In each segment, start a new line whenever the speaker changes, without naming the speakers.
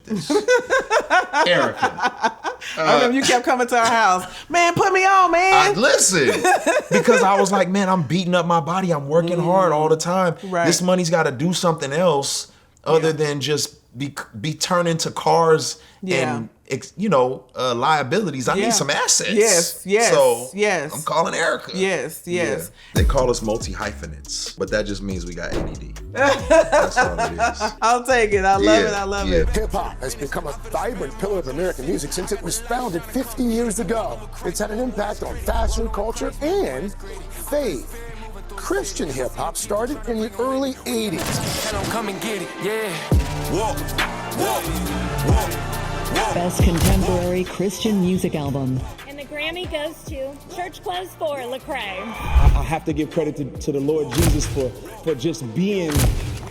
this. Erica.
I remember you kept coming to our house. Man, put me on, man.
Listen, because I was like, man, I'm beating up my body. I'm working hard all the time.
Right.
This money's got to do something else other than just be turned into cars and liabilities. I need some assets.
Yes.
I'm calling Erica.
Yes.
Yeah. They call us multi-hyphenates, but that just means we got ADD. That's all it is.
I'll take it. I love it.
Hip-hop has become a vibrant pillar of American music since it was founded 50 years ago. It's had an impact on fashion, culture, and faith. Christian hip-hop started in the early 80s.
And I'm come and get it, yeah. Walk.
Best Contemporary Christian Music Album.
And the Grammy goes to Church Clothes for Lecrae.
I have to give credit to the Lord Jesus for just being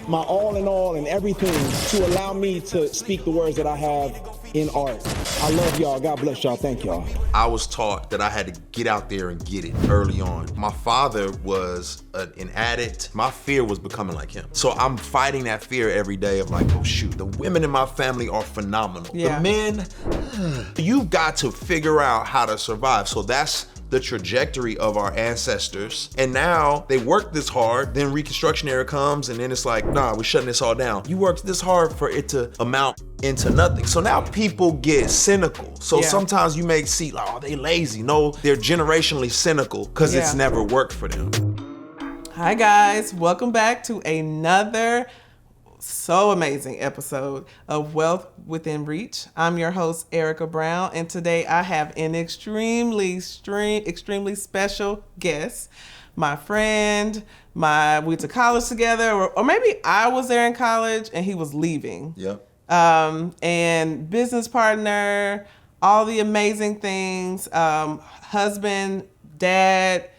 my all in all and everything to allow me to speak the words that I have in art. I love y'all. God bless y'all. Thank y'all.
I was taught that I had to get out there and get it early on. My father was an addict. My fear was becoming like him. So I'm fighting that fear every day of like, oh shoot, the women in my family are phenomenal.
Yeah.
The men, you've got to figure out how to survive. So that's the trajectory of our ancestors. And now they work this hard, then Reconstruction era comes, and then it's like, nah, we're shutting this all down. You worked this hard for it to amount into nothing. So now people get cynical. So sometimes you may see like, oh, they lazy. No, they're generationally cynical because it's never worked for them.
Hi guys, welcome back to another so amazing episode of Wealth Within Reach. I'm your host, Erica Brown, and today I have an extremely special guest. My friend, we went to college together, or maybe I was there in college and he was leaving.
Yep.
And business partner, all the amazing things, husband, dad,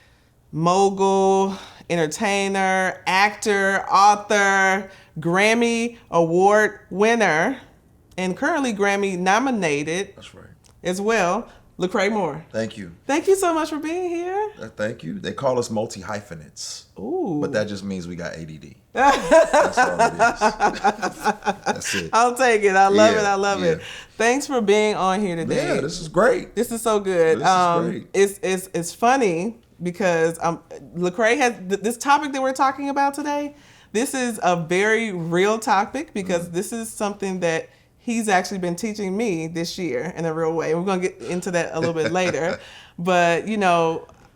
mogul, entertainer, actor, author, Grammy Award winner, and currently Grammy nominated. That's right. As well, Lecrae Moore.
Thank you.
Thank you so much for being here.
Thank you. They call us multi-hyphenates.
Ooh.
But that just means we got ADD. That's all it is. That's it.
I'll take it. I love it. Thanks for being on here today.
Yeah, this is great.
This is so good.
This is great.
It's funny because Lecrae has this topic that we're talking about today. This is a very real topic because this is something that he's actually been teaching me this year in a real way. We're going to get into that a little bit later. But,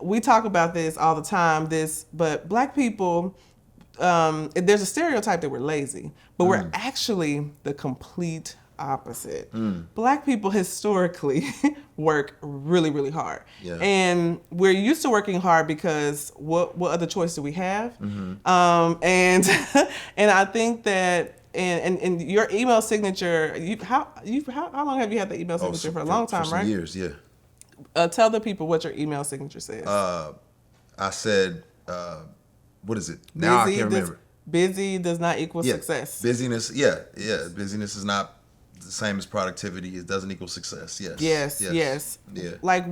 we talk about this all the time, but Black people, there's a stereotype that we're lazy, but we're actually the complete opposite. Black people historically work really, really hard. Yeah. And we're used to working hard because what other choice do we have? And I think that and your email signature, how long have you had the email signature? For a long time,
for some
right?
Years, yeah.
Tell the people what your email signature says.
I said, what is it? Now I can't remember.
Busy does not equal success.
Busyness, busyness is not the same as productivity. It doesn't equal success. Yes.
Yeah. Like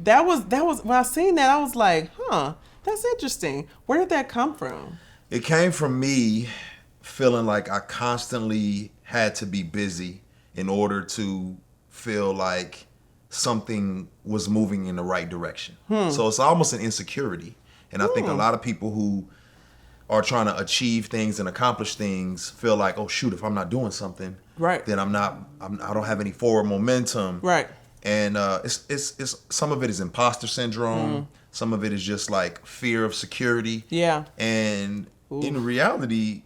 that was when I seen that, I was like, that's interesting. Where did that come from?
It came from me feeling like I constantly had to be busy in order to feel like something was moving in the right direction. So it's almost an insecurity. And I think a lot of people who are trying to achieve things and accomplish things feel like, oh shoot, if I'm not doing something, then I don't have any forward momentum.
Right.
And it's some of it is imposter syndrome. Some of it is just like fear of security. Yeah. And in reality,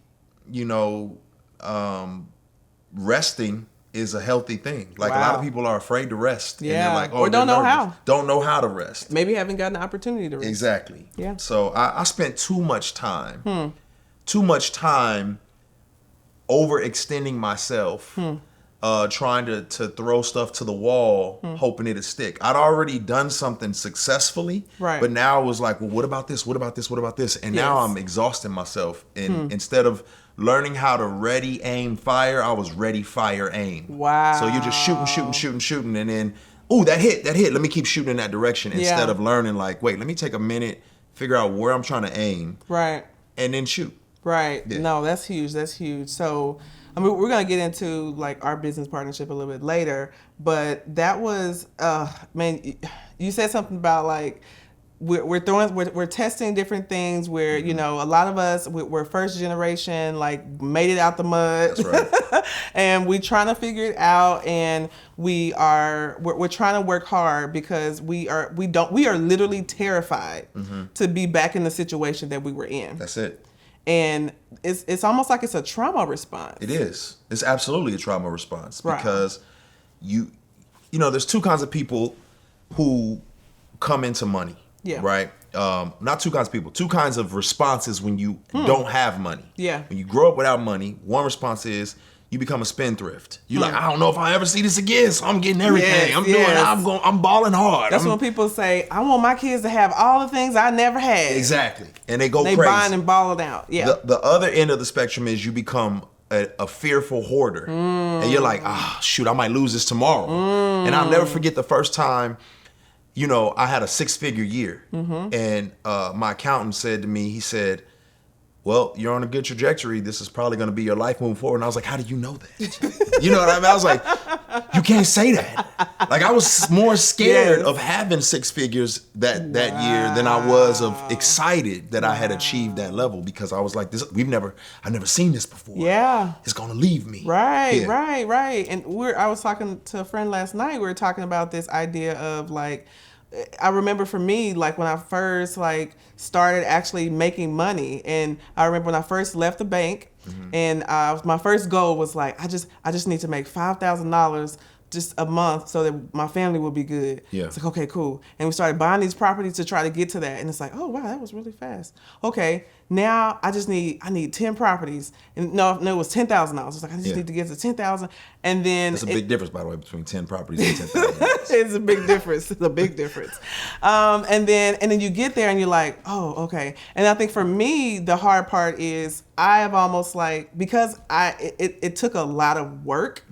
resting is a healthy thing. Like a lot of people are afraid to rest. Yeah. And they're like,
or don't know how.
Don't know how to rest.
Maybe haven't gotten the opportunity to rest.
Exactly.
Yeah.
So I spent too much time overextending myself, trying to throw stuff to the wall, hoping it'd stick. I'd already done something successfully, but now it was like, well, what about this? What about this? What about this? And now I'm exhausting myself. And instead of learning how to ready, aim, fire, I was ready, fire, aim. Wow. So you're just shooting, and then, ooh, that hit. Let me keep shooting in that direction instead of learning like, wait, let me take a minute, figure out where I'm trying to aim. Right. And then shoot.
Right. Yeah. No, that's huge. So I mean, we're gonna get into like our business partnership a little bit later, but that was, man, you said something about like we're testing different things. Where you know, a lot of us we're first generation, like made it out the mud.
That's right.
And we trying to figure it out, and we're trying to work hard because we are literally terrified to be back in the situation that we were in.
That's it.
And it's almost like it's a trauma response.
It is. It's absolutely a trauma response
Right.
because you know, there's two kinds of people who come into money.
Yeah.
Right? Not two kinds of people. Two kinds of responses when you don't have money.
Yeah.
When you grow up without money, one response is you become a spendthrift. You're like, I don't know if I'll ever see this again, so I'm getting everything.
Yes,
I'm balling hard.
That's when people say, I want my kids to have all the things I never had.
Exactly. And they go
They
crazy.
buying and balling out. Yeah.
The other end of the spectrum is you become a fearful hoarder. And you're like, shoot, I might lose this tomorrow. And I'll never forget the first time, you know, I had a 6-figure year. And my accountant said to me, he said, well, you're on a good trajectory. This is probably going to be your life moving forward. And I was like, how do you know that? You know what I mean? I was like, you can't say that. Like, I was more scared of having 6 figures that year than I was of excited that I had achieved that level, because I was like, I've never seen this before.
Yeah.
It's going to leave me.
Right,
Yeah.
right. And I was talking to a friend last night. We were talking about this idea of like, I remember for me, like when I first like started actually making money, and I remember when I first left the bank, and my first goal was like, I just need to make $5,000 just a month so that my family will be good.
Yeah.
It's like, okay, cool. And we started buying these properties to try to get to that. And it's like, oh wow, that was really fast. Okay, now I need 10 properties. And no, it was $10,000. It's like, I just need to get to 10,000. And then
That's a big difference, by the way, between 10 properties and 10,000.
it's a big difference. It's a big difference. And then you get there and you're like, oh, okay. And I think for me, the hard part is I have almost like, because it took a lot of work,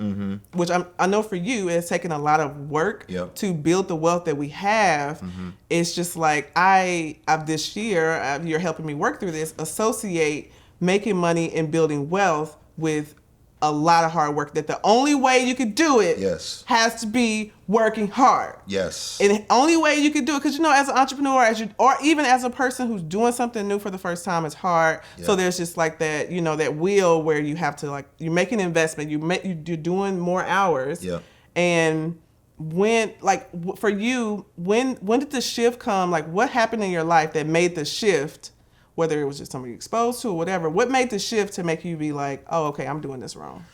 which I know for you, it's taken a lot of work to build the wealth that we have. It's just like I've this year, you're helping me work through this, associate making money and building wealth with a lot of hard work, that the only way you could do it has to be working hard.
Yes.
And the only way you could do it, because you know, as an entrepreneur, or even as a person who's doing something new for the first time, it's hard. So there's just like that, you know, that wheel where you have to like, you make an investment, you're doing more hours. And when, like for you, when did the shift come? Like what happened in your life that made the shift? Whether it was just somebody exposed to or whatever, what made the shift to make you be like, oh, okay, I'm doing this wrong?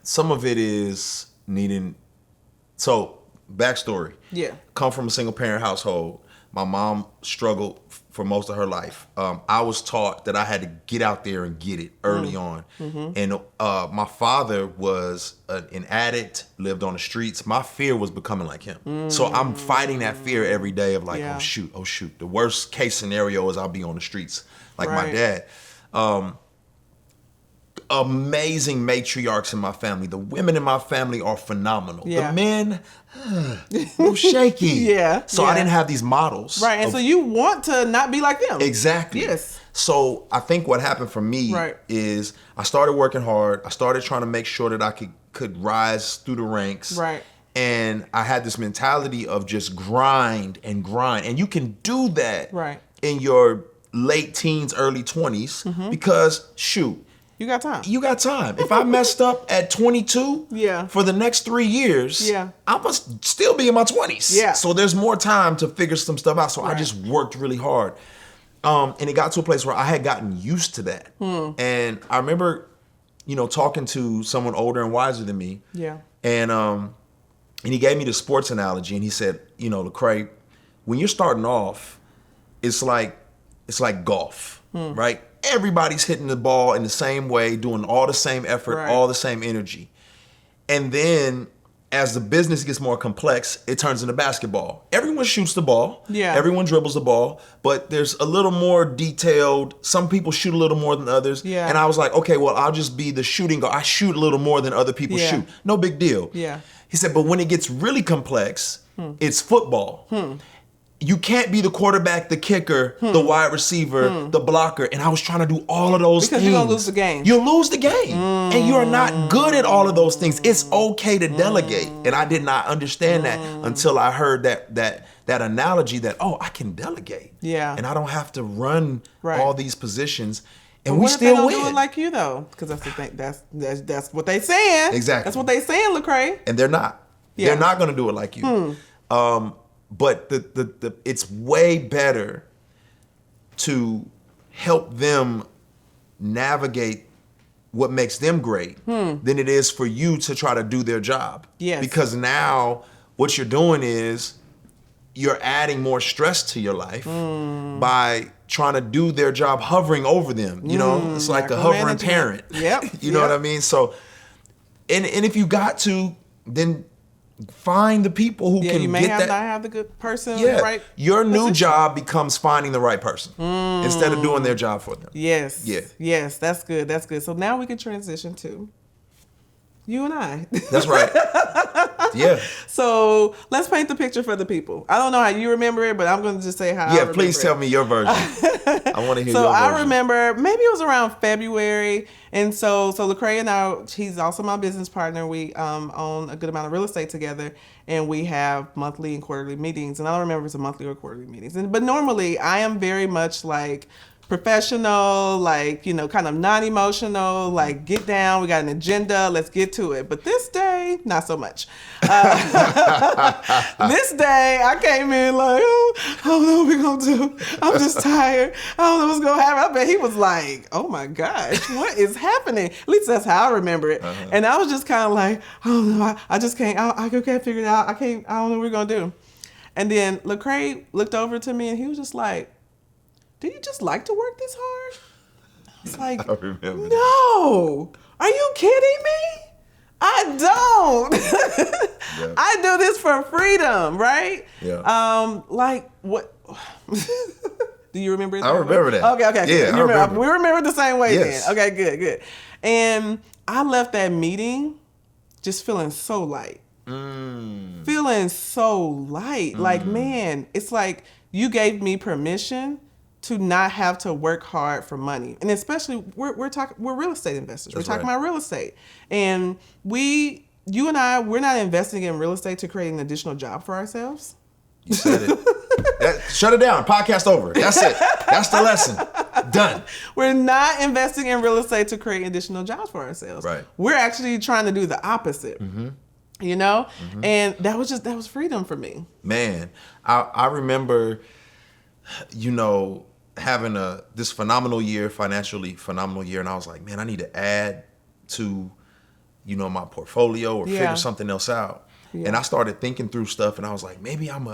Some of it is needing. So, backstory.
Yeah.
Come from a single parent household. My mom struggled for most of her life. I was taught that I had to get out there and get it early on. And my father was an addict, lived on the streets. My fear was becoming like him. So I'm fighting that fear every day of like, oh shoot. The worst case scenario is I'll be on the streets like my dad. Amazing matriarchs in my family. The women in my family are phenomenal. The men, a little shaky. So I didn't have these models.
Right, and so you want to not be like them.
Exactly.
Yes.
So I think what happened for me is I started working hard. I started trying to make sure that I could rise through the ranks.
Right.
And I had this mentality of just grind. And you can do that in your late teens, early 20s because shoot,
you got time.
If I messed up at 22 for the next 3 years, I must still be in my 20s. So there's more time to figure some stuff out. So I just worked really hard. And it got to a place where I had gotten used to that. And I remember, you know, talking to someone older and wiser than me. And he gave me the sports analogy, and he said, you know, Lecrae, when you're starting off, it's like golf, right? Everybody's hitting the ball in the same way, doing all the same effort, all the same energy. And then as the business gets more complex, it turns into basketball. Everyone shoots the ball. Everyone dribbles the ball, but there's a little more detailed. Some people shoot a little more than others. And I was like, okay, well, I'll just be the shooting guard. I shoot a little more than other people shoot. No big deal. He said, but when it gets really complex, it's football. you can't be the quarterback, the kicker, the wide receiver, the blocker. And I was trying to do all of those things.
Because you're going to lose the game.
You'll lose the game. And you're not good at all of those things. It's okay to delegate. And I did not understand that until I heard that analogy that, I can delegate.
Yeah.
And I don't have to run all these positions. And
but
we still
win.
What if they
don't do it like you, though? Because that's the thing. That's what they saying.
Exactly.
That's what they saying, Lecrae.
And they're not.
Yeah.
They're not going to do it like you. But the it's way better to help them navigate what makes them great than it is for you to try to do their job.
Yes.
Because now what you're doing is you're adding more stress to your life by trying to do their job, hovering over them. You know, it's like a hovering parent.
Yep.
You know what I mean? So, and if you got to, then find the people who can
you may
get
have
that.
not have the good person.
Yeah,
Right
your new
position.
job becomes finding the right person instead of doing their job for them.
Yes.
Yeah.
Yes, that's good. That's good. So now we can transition to you and I.
That's right. Yeah.
So let's paint the picture for the people. I don't know how you remember it, but I'm going to just say how I remember
Please
it.
tell me your version. I want to hear
So
your version.
I remember maybe it was around February, and so Lecrae and I, he's also my business partner. We own a good amount of real estate together, and we have monthly and quarterly meetings. And I don't remember if it's a monthly or quarterly meetings. But normally I am very much like professional, like, you know, kind of non-emotional, like get down, we got an agenda, let's get to it. But this day, not so much. This day, I came in like, I don't know what we're going to do. I'm just tired. I don't know what's going to happen. I bet he was like, oh my gosh, what is happening? At least that's how I remember it. And I was just kind of like, I don't know, I just can't, I can't figure it out. I don't know what we're going to do. And then Lecrae looked over to me and he was just like, do you just like to work this hard? I was like,
I remember
no. Are you kidding me? I don't.
Yeah.
I do this for freedom, right?
Yeah.
Like what? Do you remember it?
I remember that.
Okay.
Yeah, I remember.
We remember it the same way
Yes.
then. Okay, good. And I left that meeting just feeling so light. Feeling so light. Like, man, it's like you gave me permission to not have to work hard for money. And especially we're real estate investors.
That's
we're talking
right.
about real estate. And you and I, we're not investing in real estate to create an additional job for ourselves.
You said it. Shut it down. Podcast over. That's it. That's the lesson. Done.
We're not investing in real estate to create additional jobs for ourselves.
Right.
We're actually trying to do the opposite. You know? And that was freedom for me.
Man, I remember, you know, having this phenomenal year, financially phenomenal year, and I was like, man, I need to add to, you know, my portfolio or figure something else out. And I started thinking through stuff, and I was like, maybe I'm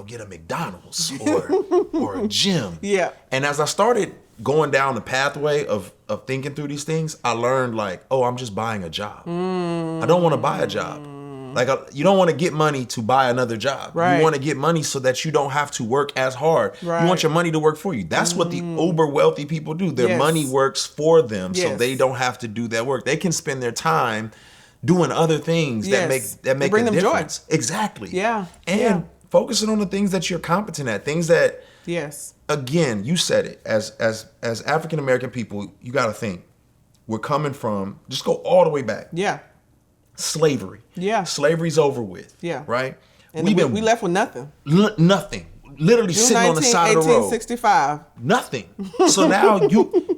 get a McDonald's or a gym.
Yeah.
And as I started going down the pathway of thinking through these things, I learned like, I'm just buying a job. I don't want to buy a job. Like, you don't want to get money to buy another job.
Right.
You want to get money so that you don't have to work as hard.
Right.
You want your money to work for you. That's what the uber wealthy people do. Their money works for them, so they don't have to do that work. They can spend their time doing other things that make
bring
a
them joy.
difference. Exactly.
Yeah.
And focusing on the things that you're competent at, things that, again, you said it, as African American people, you got to think, we're coming from, just go all the way back.
Yeah.
Slavery.
Yeah.
Slavery's over with.
Yeah.
Right?
And we left with nothing.
Nothing. Literally
June
sitting on the side of the road.
1865.
Nothing. So now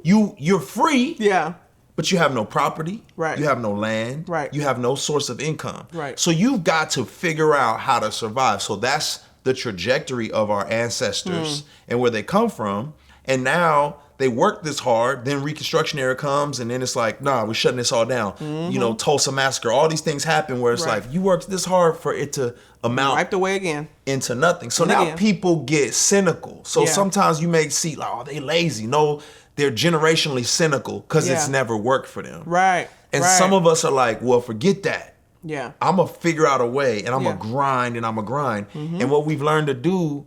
you're free.
Yeah.
But you have no property.
Right.
You have no land.
Right.
You have no source of income.
Right.
So you've got to figure out how to survive. So that's the trajectory of our ancestors and where they come from. And now they work this hard, then Reconstruction era comes, and then it's like, nah, we're shutting this all down. You know, Tulsa Massacre, all these things happen where it's like, you worked this hard for it to amount
Wiped away again.
into nothing. So now people get cynical. So sometimes you may see like, they lazy. No, they're generationally cynical because it's never worked for them.
Right.
And some of us are like, well, forget that.
Yeah.
I'm going to figure out a way, and I'm going to grind, and I'm going to grind. And what we've learned to do,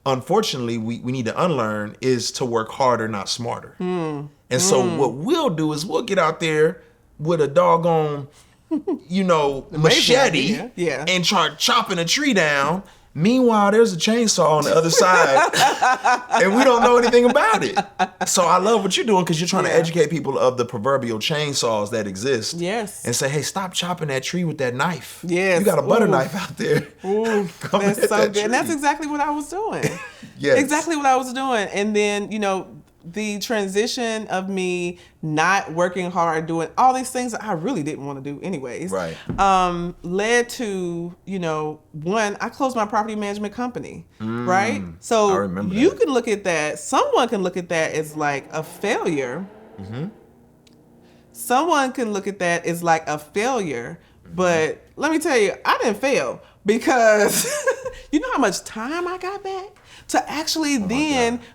unfortunately, we need to unlearn is to work harder, not smarter. And so what we'll do is we'll get out there with a doggone, machete and try chopping a tree down, Meanwhile, there's a chainsaw on the other side, and we don't know anything about it. So I love what you're doing because you're trying to educate people of the proverbial chainsaws that exist.
Yes.
And say, hey, stop chopping that tree with that knife.
Yes.
You got a butter knife out there.
Ooh, that's so good. And that's exactly what I was doing.
Yes.
Exactly what I was doing. And then, the transition of me not working hard, doing all these things that I really didn't want to do anyways,
right,
led to, one, I closed my property management company, right? So
I remember
you
that.
can look at that, someone can look at that as like a failure. Mm-hmm. Someone can look at that as like a failure, but let me tell you, I didn't fail because you know how much time I got back? To actually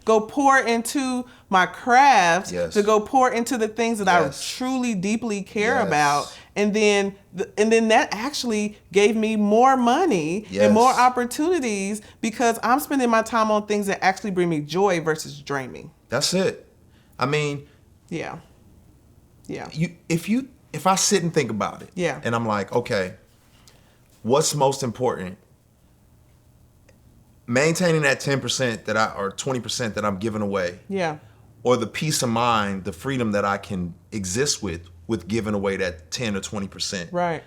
go pour into my craft, to go pour into the things that I truly deeply care about, and then that actually gave me more money and more opportunities because I'm spending my time on things that actually bring me joy versus drain me.
That's it. I mean,
yeah.
If I sit and think about it, and I'm like, okay, what's most important? Maintaining that 10% or 20% that I'm giving away. Yeah. Or the peace of mind, the freedom that I can exist with giving away that 10 or 20%. Right.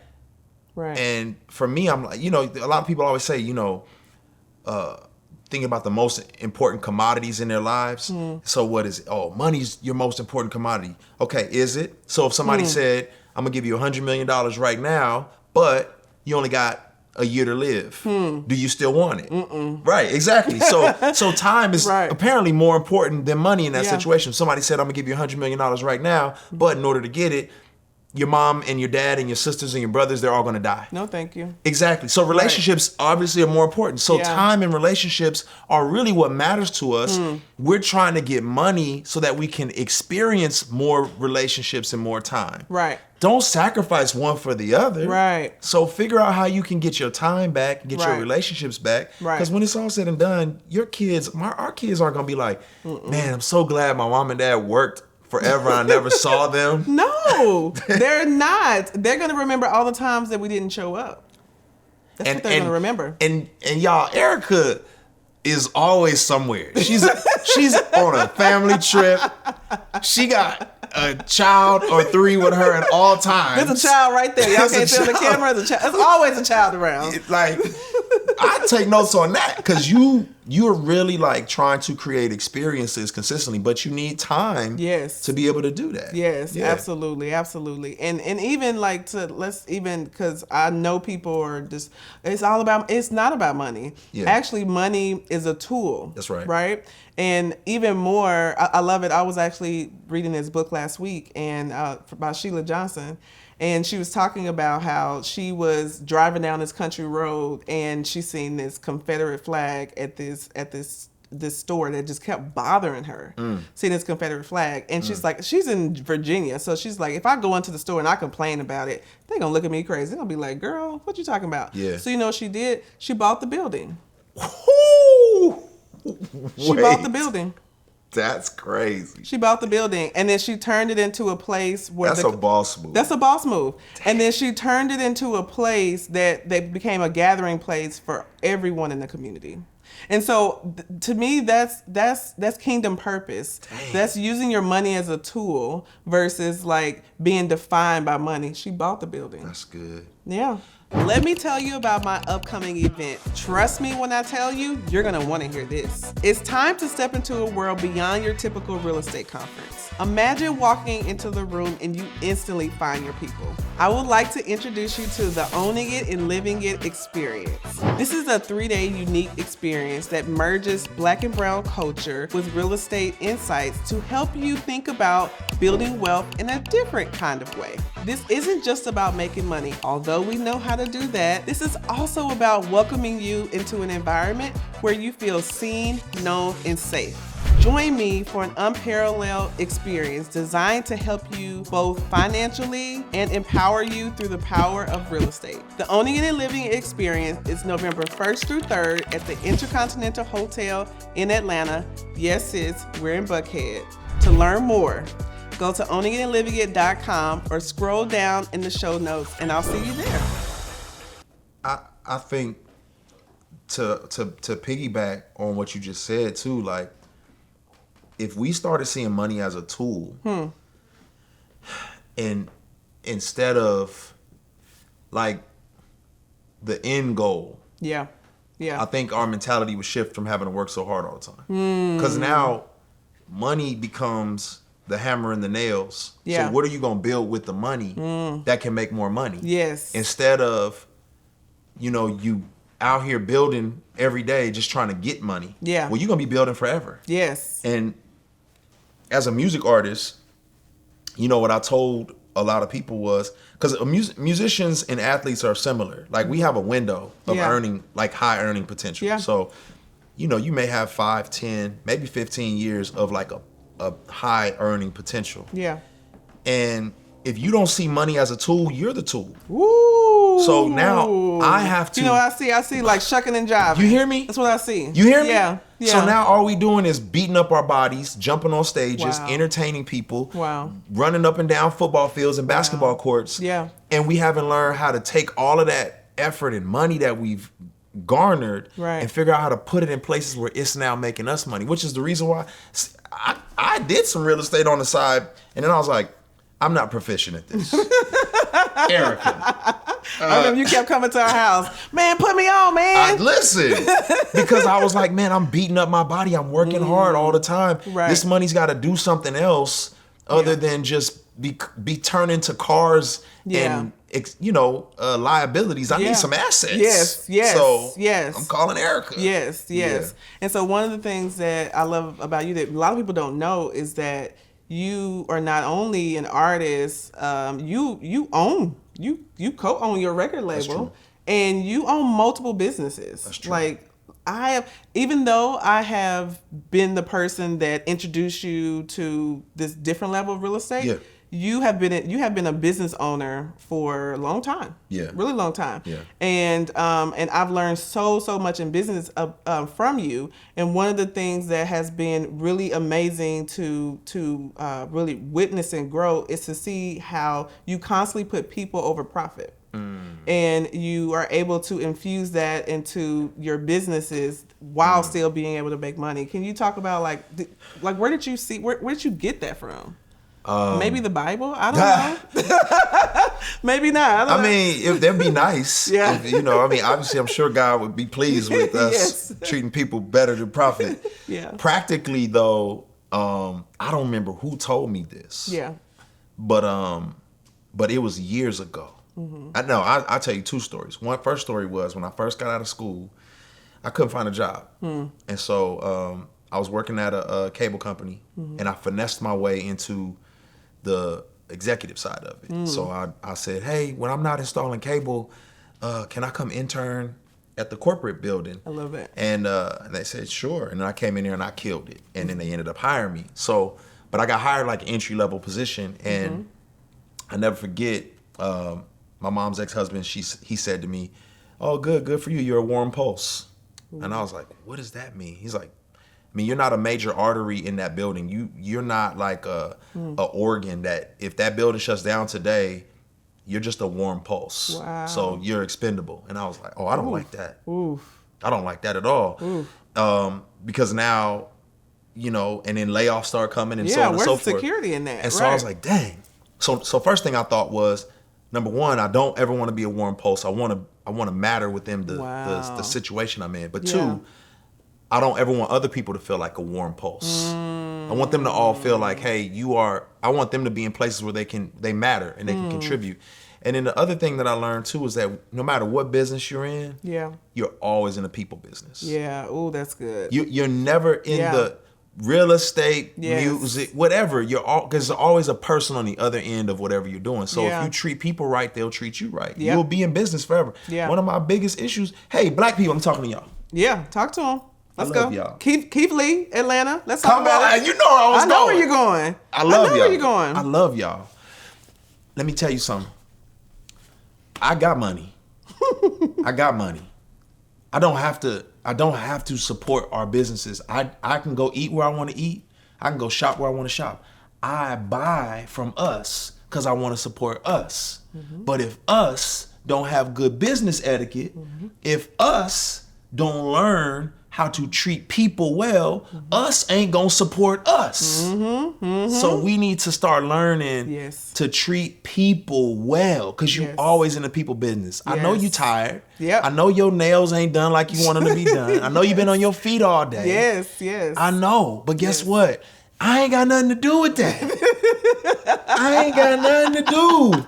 Right. And for me, I'm like, a lot of people always say, thinking about the most important commodities in their lives. So what is it? Oh, money's your most important commodity. Okay, is it? So if somebody said, I'm gonna give you $100 million right now, but you only got a year to live. Do you still want it? Right, exactly. So time is apparently more important than money in that situation. Somebody said, I'm gonna give you $100 million right now, but in order to get it, your mom and your dad and your sisters and your brothers, they're all gonna die.
No, thank you.
Exactly. So relationships obviously are more important. So time and relationships are really what matters to us. We're trying to get money so that we can experience more relationships and more time. Right. Don't sacrifice one for the other. Right. So figure out how you can get your time back, get your relationships back. Right. Because when it's all said and done, your kids, our kids aren't gonna be like, man, I'm so glad my mom and dad worked forever. I never saw them.
No, they're not. They're gonna remember all the times that we didn't show up. That's what they're gonna remember.
And y'all, Erica is always somewhere. She's on a family trip. She got a child or three with her at all times.
There's a child right there. Y'all can't see on the camera. There's always a child around.
Like, I take notes on that because you're really like trying to create experiences consistently, but you need time to be able to do that.
Yes, absolutely. And even like because I know people are just, it's not about money. Yeah. Actually, money is a tool.
That's right.
Right? And even more, I love it. I was actually reading this book last week and by Sheila Johnson. And she was talking about how she was driving down this country road and she seen this Confederate flag at this store that just kept bothering her. Seeing this Confederate flag. And she's like, she's in Virginia. So she's like, if I go into the store and I complain about it, they're going to look at me crazy. They're going to be like, girl, what you talking about? Yeah. So you know what she did? She bought the building. She bought the building.
That's crazy.
She bought the building and then she turned it into a place where
That's a boss move.
That's a boss move. Damn. And then she turned it into a place that became a gathering place for everyone in the community. And so to me, that's kingdom purpose. Damn. That's using your money as a tool versus like being defined by money. She bought the building.
That's good.
Yeah. Let me tell you about my upcoming event. Trust me when I tell you, you're gonna wanna hear this. It's time to step into a world beyond your typical real estate conference. Imagine walking into the room and you instantly find your people. I would like to introduce you to the Owning It and Living It experience. This is a 3-day unique experience that merges Black and brown culture with real estate insights to help you think about building wealth in a different kind of way. This isn't just about making money, although we know how to do that. This is also about welcoming you into an environment where you feel seen, known, and safe. Join me for an unparalleled experience designed to help you both financially and empower you through the power of real estate. The Owning It and Living It experience is November 1st through 3rd at the Intercontinental Hotel in Atlanta. Yes, sis, we're in Buckhead. To learn more, go to owningitandlivingit.com or scroll down in the show notes and I'll see you there.
I think to piggyback on what you just said too, like if we started seeing money as a tool, and instead of like the end goal, I think our mentality would shift from having to work so hard all the time. Because now money becomes the hammer and the nails. So what are you gonna build with the money that can make more money?
Yes.
Instead of, you out here building every day just trying to get money.
Yeah.
Well, you're gonna be building forever.
Yes.
And as a music artist, what I told a lot of people was, because musicians and athletes are similar. Like we have a window of earning, like high earning potential.
Yeah.
So, you may have 5, 10, maybe 15 years of like a high earning potential.
Yeah.
And if you don't see money as a tool, you're the tool.
Woo.
So now I have to.
You know what I see? I see like shucking and jiving.
You hear me?
That's what I see.
You hear me?
Yeah.
So now all we doing is beating up our bodies, jumping on stages, entertaining people, running up and down football fields and basketball courts.
Yeah.
And we haven't learned how to take all of that effort and money that we've garnered and figure out how to put it in places where it's now making us money, which is the reason why I did some real estate on the side. And then I was like, I'm not proficient at this. Erica.
I remember you kept coming to our house. Man, put me on, man.
Listen, because I was like, man, I'm beating up my body. I'm working hard all the time.
Right.
This money's got to do something else other than just be turned into cars and liabilities. I need some assets.
Yes.
I'm calling Erica.
Yes.
Yeah.
And so one of the things that I love about you that a lot of people don't know is that you are not only an artist, you co-own your record label, and you own multiple businesses.
That's true.
Like even though I have been the person that introduced you to this different level of real estate, you have been a business owner for a long time.
Yeah.
Really long time.
Yeah.
And I've learned so much in business from you. And one of the things that has been really amazing to really witness and grow is to see how you constantly put people over profit. And you are able to infuse that into your businesses while still being able to make money. Can you talk about like where did you get that from? Maybe the Bible? I don't know. Maybe not. I
mean, if that'd be nice.
Yeah.
Obviously, I'm sure God would be pleased with us treating people better than profit.
Yeah.
Practically, though, I don't remember who told me this.
Yeah.
But it was years ago. Mm-hmm. I'll tell you two stories. First story was when I first got out of school, I couldn't find a job. And so I was working at a cable company, and I finessed my way into the executive side of it. So I said, hey, when I'm not installing cable, can I come intern at the corporate building?
I love it.
And they said, sure. And then I came in there and I killed it. And then they ended up hiring me. So, but I got hired like an entry-level position. And I never forget, my mom's ex-husband, he said to me, oh, good for you. You're a warm pulse. And I was like, what does that mean? He's like, I mean, you're not a major artery in that building. You're not like a organ that if that building shuts down today, you're just a warm pulse.
Wow.
So you're expendable. And I was like, oh, I don't like that.
Oof.
I don't like that at all. Because now, and then layoffs start coming and so on and so forth.
Where's security in that?
And so I was like, dang. So first thing I thought was, number one, I don't ever want to be a warm pulse. I want to matter within the situation I'm in. But two, I don't ever want other people to feel like a warm pulse. I want them to all feel like, hey, I want them to be in places where they matter and they can contribute. And then the other thing that I learned too is that no matter what business you're in, you're always in a people business.
Yeah. Oh, that's good.
You're never in the real estate, music, whatever. Because there's always a person on the other end of whatever you're doing. So if you treat people right, they'll treat you right. You'll be in business forever. Yeah. One of my biggest issues, hey, black people, I'm talking to y'all.
Yeah, talk to them. Let's
I love
go.
Y'all.
Keith Lee, Atlanta. Let's talk
Come
about
on,
it.
you know where I was going.
I know where you're going.
I love y'all.
Where you're going.
I love y'all. Let me tell you something. I got money. I got money. I don't have to support our businesses. I can go eat where I want to eat. I can go shop where I want to shop. I buy from us because I want to support us. But if us don't have good business etiquette, if us don't learn how to treat people well, us ain't gonna support us. So we need to start learning to treat people well, because you always in the people business. I know you tired. I know your nails ain't done like you want them to be done. I know you've been on your feet all day.
Yes.
I know, but guess what? I ain't got nothing to do with that. I ain't got nothing to do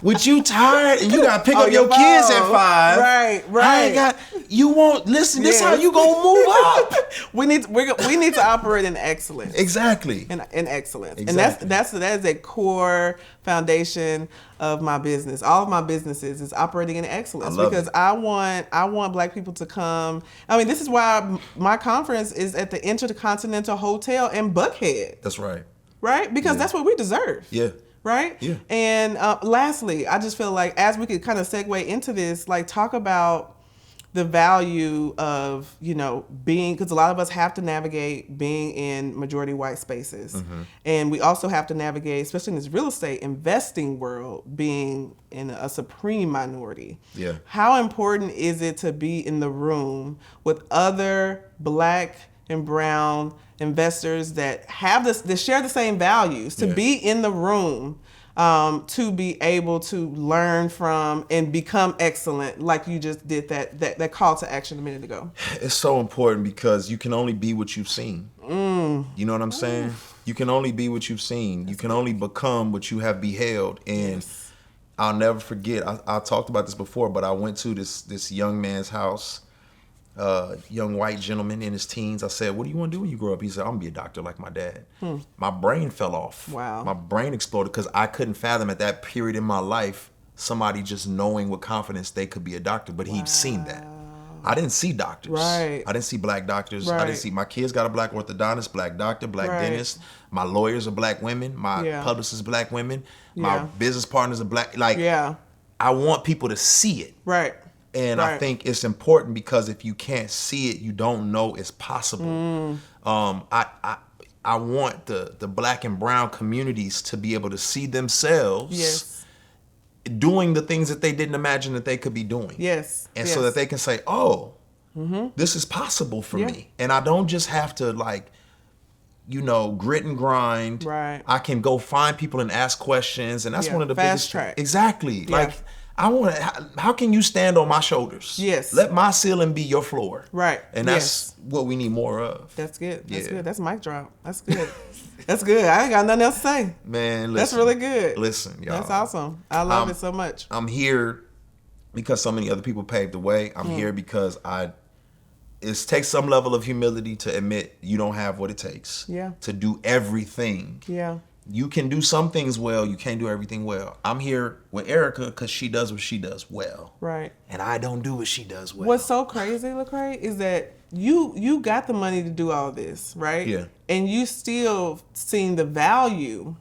with you tired and you got to pick up your kids at 5.
Right.
I ain't got. You won't listen. This how you gonna move up.
we need to operate in excellence.
Exactly.
In excellence,
Exactly.
and that is a core foundation of my business. All of my businesses is operating in excellence, because I want Black people to come. I mean, this is why my conference is at the Intercontinental Hotel in Buckhead.
That's right.
Right, because that's what we deserve.
Yeah.
Right?
Yeah.
And lastly, I just feel like as we could kind of segue into this, like talk about the value of, being, because a lot of us have to navigate being in majority white spaces. And we also have to navigate, especially in this real estate investing world, being in a supreme minority.
Yeah.
How important is it to be in the room with other Black and brown investors that have this, that share the same values, to be in the room, to be able to learn from and become excellent, like you just did that call to action a minute ago?
It's so important, because you can only be what you've seen. You know what I'm saying? You can only be what you've seen. You can only become what you have beheld. And I'll never forget, I talked about this before, but I went to this young man's house, young white gentleman in his teens. I said, "What do you want to do when you grow up?" He said, "I'm gonna be a doctor like my dad." My brain fell off.
Wow.
My brain exploded, because I couldn't fathom at that period in my life somebody just knowing with confidence they could be a doctor, but he'd seen that. I didn't see doctors.
Right.
I didn't see Black doctors.
Right.
I didn't see, my kids got a Black orthodontist, Black doctor, Black dentist. My lawyers are Black women. My publicists are Black women. My business partners are Black. I want people to see it.
Right.
And I think it's important, because if you can't see it, you don't know it's possible. I want the Black and brown communities to be able to see themselves doing the things that they didn't imagine that they could be doing. And so that they can say, "Oh, this is possible for me." And I don't just have to grit and grind.
Right.
I can go find people and ask questions. And that's one of the
fast
biggest
track.
Exactly. I want to. How can you stand on my shoulders? Let my ceiling be your floor.
Right.
And that's what we need more of.
That's good. That's good. That's a mic drop. That's good. That's good. I ain't got nothing else to say.
Man, listen.
That's really good.
Listen, y'all.
That's awesome. I love it so much.
I'm here because so many other people paved the way. I'm here because it takes some level of humility to admit you don't have what it takes to do everything. You can do some things well, you can't do everything well. I'm here with Erica because she does what she does well.
Right.
And I don't do what she does well.
What's so crazy, Lecrae, is that you got the money to do all this, right?
Yeah.
And you still seen the value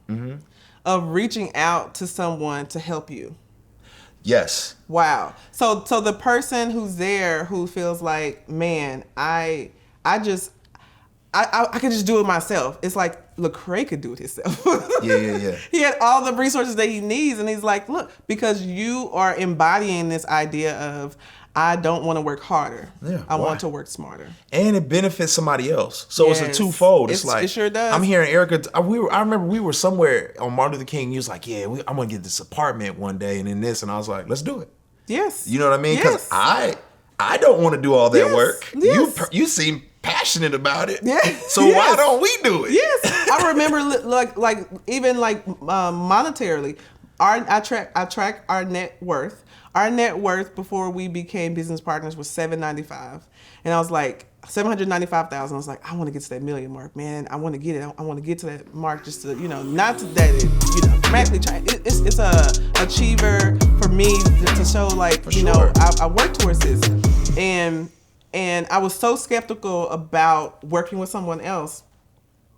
of reaching out to someone to help you.
Yes.
Wow. So the person who's there who feels like, man, I could just do it myself. It's like Lecrae could do it himself.
Yeah.
He had all the resources that he needs, and he's like, look, because you are embodying this idea of, I don't want to work harder. I want to work smarter.
And it benefits somebody else. So it's a twofold. It's like,
it sure does.
I'm hearing Erica. I remember we were somewhere on Martin Luther King. He was like, "Yeah, I'm gonna get this apartment one day, and then this." And I was like, "Let's do it."
Yes.
You know what I mean? Because I don't want to do all that work.
Yes.
You seem passionate about it.
Yeah.
So why don't we do it?
Yes. I remember like even monetarily, I track our net worth. Our net worth before we became business partners was $795, and I was like $795,000. I was like, I want to get to that million mark, man. I want to get it. I want to get to that mark, just to not to that it dramatically change. It's a achiever for me to show I work towards this, and I was so skeptical about working with someone else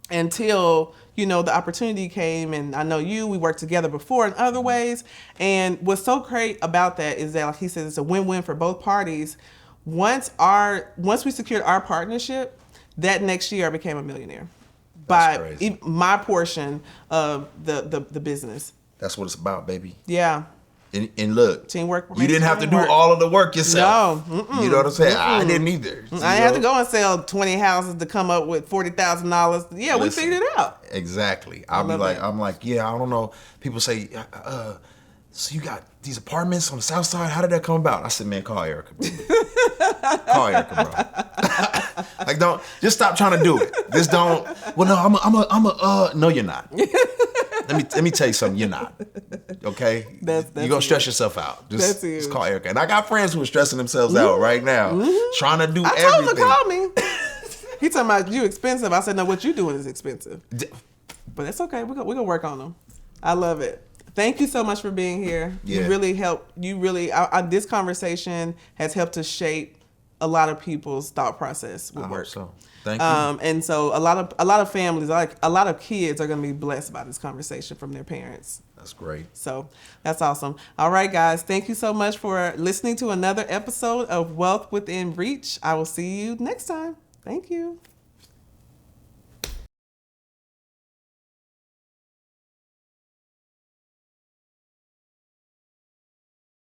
until the opportunity came. And I know we worked together before in other ways. And what's so great about that is that, like he says, it's a win-win for both parties. Once we secured our partnership, that next year I became a millionaire.
That's
by my portion of the business.
That's what it's about, baby.
Yeah.
And look,
teamwork.
You didn't have to do all of the work yourself.
No.
You know what I'm saying? I didn't either.
I didn't have to go and sell 20 houses to come up with $40,000. Yeah, we figured it out.
Exactly. I'm like, yeah, I don't know. People say, so you got these apartments on the south side? How did that come about? I said, man, call Erica. Call Erica, bro. Like, don't just stop trying to do it. Just don't. Well, no, no, you're not. Let me tell you something. You're not. Okay. That's you're gonna stress yourself out. Just call Erica. And I got friends who are stressing themselves out right now, trying to do everything.
I told him to call me. He talking about you expensive. I said, no, what you doing is expensive. But that's okay. We're gonna work on them. I love it. Thank you so much for being here. Yeah. You really helped. This conversation has helped to shape a lot of people's thought process with work.
So thank you.
And so a lot of families, like a lot of kids, are going to be blessed by this conversation from their parents.
That's great.
So that's awesome. All right, guys. Thank you so much for listening to another episode of Wealth Within Reach. I will see you next time. Thank you.